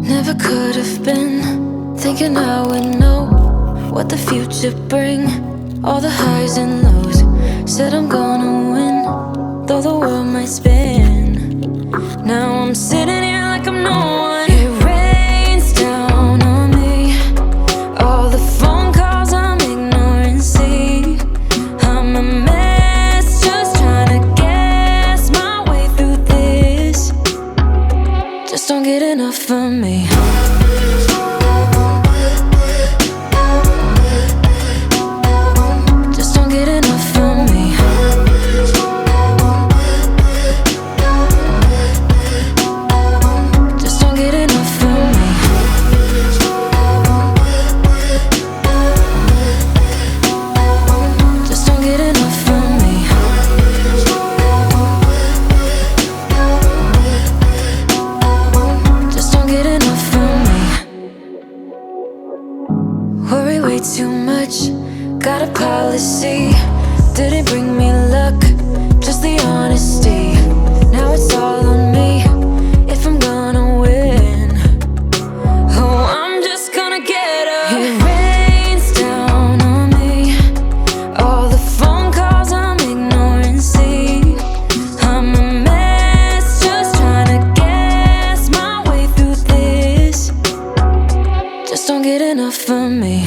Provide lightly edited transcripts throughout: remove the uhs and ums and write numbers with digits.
Never could have been thinking I would know what the future bring. All the highs and lows, said I'm gonna win, though the world might spin. Now I'm sitting here like I'm no one. It rains down on me, all the phone calls I'm ignoring. See, I'm a mess, just trying to guess my way through this. Just don't get enough of me. Just don't get enough of me. Just don't get enough of me. Just don't get enough of me. Just don't get enough of me. Worry way too much, got a policy. Didn't bring me luck, just the honesty. Now it's all on me, if I'm gonna win. Oh, I'm just gonna get up. It rains down on me, all the phone calls I'm ignoring. See, I'm a mess, just trying to guess my way through this. Just don't get enough of me.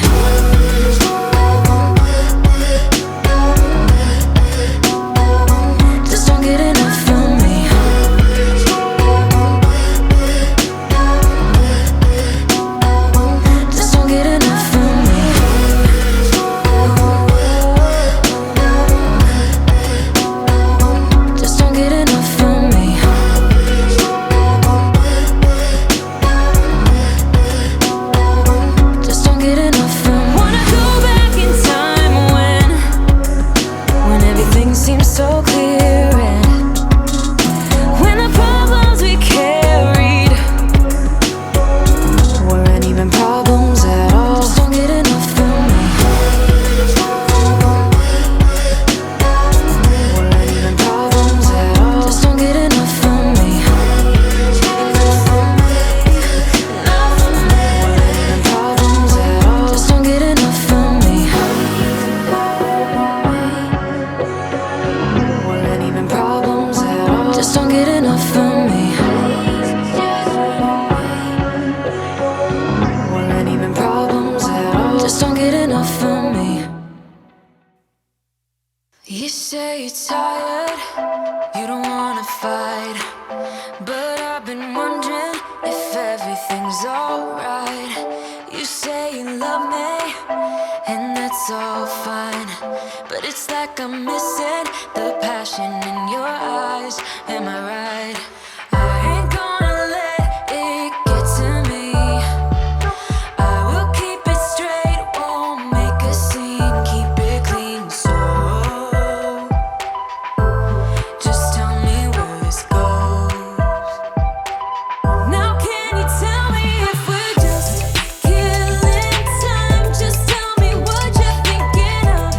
Just don't get enough of me. Just don't get enough of me. Just don't get enough of me. Just don't get enough of me. Wanna go back in time when everything seems so clear, and when the problems we carried weren't even problems at all. Just don't get enough of me. Weren't even problems at all. Just don't get enough of me. Weren't even problems at all. Just don't get enough of me. Weren't even problems at all. Just don't get enough of me. Weren't even problems at all. Just don't get enough of me. You say you're tired, you don't wanna fight, but I've been wondering if everything's alright. You say you love me, and that's all fine, but it's like I'm missing the passion in your eyes. Am I right? I ain't gonna let it get to me. I will keep it straight, won't make a scene, keep it clean. So just tell me where this goes. Now can you tell me if we're just killing time? Just tell me what you're thinking of.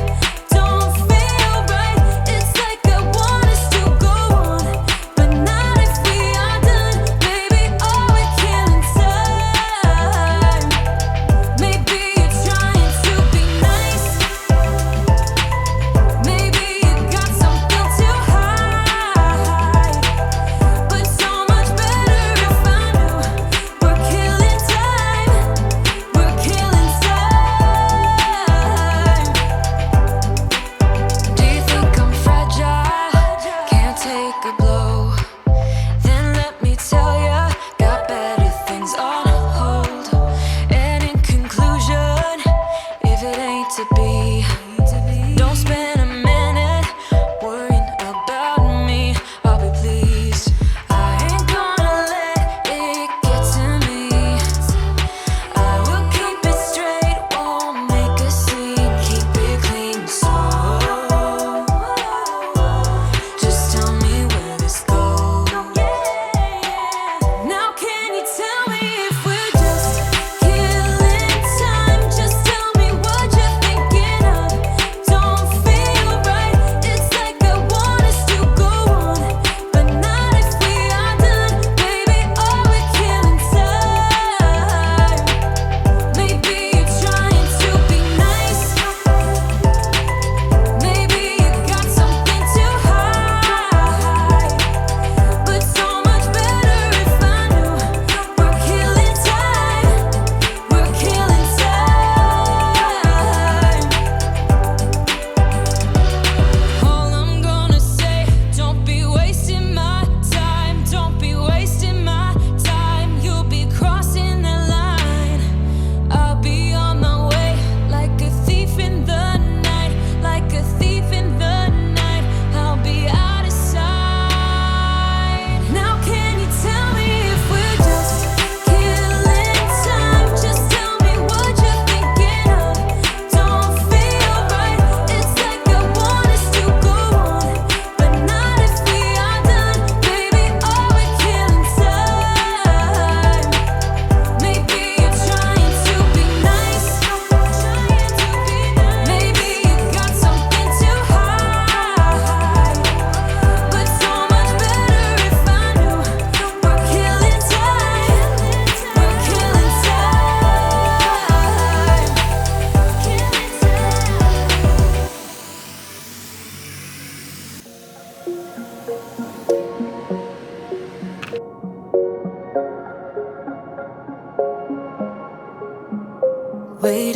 Don't feel right, it's like I want us to go on, but not if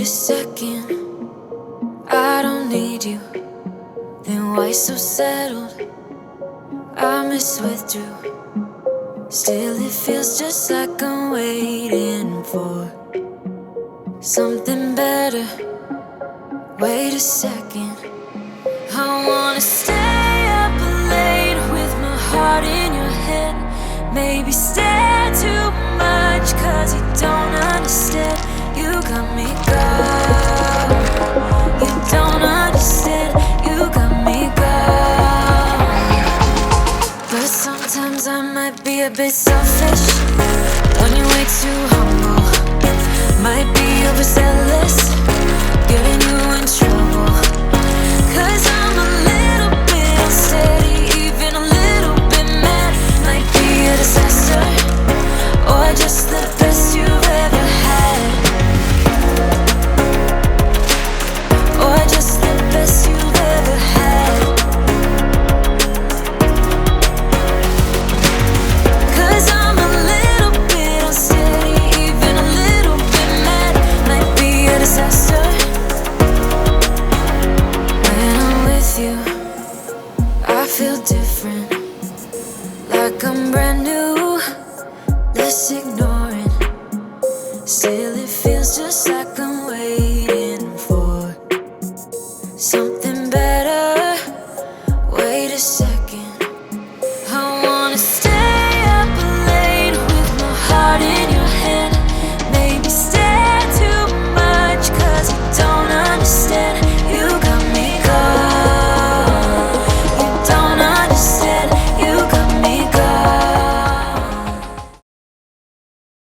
a second, I don't need you. Then why so settled? I withdrew. Still it feels just like I'm waiting for something better. Wait a second, I wanna stay up late with my heart in your head. Maybe stare too much cause you don't understand. You got me gone. You don't understand. You got me gone. But sometimes I might be a bit selfish when you're way too humble. Might be overzealous, getting you in trouble. Cause I'm a little bit unsteady, even a little bit mad. Might be a disaster, or just the best you've ever had. Or just the best you've ever had. Cause I'm a little bit unsteady, even a little bit mad. Might be a disaster. When I'm with you, I feel different, like I'm brand new. Less ignoring, still it feels just like I'm waiting for something better. Wait a second.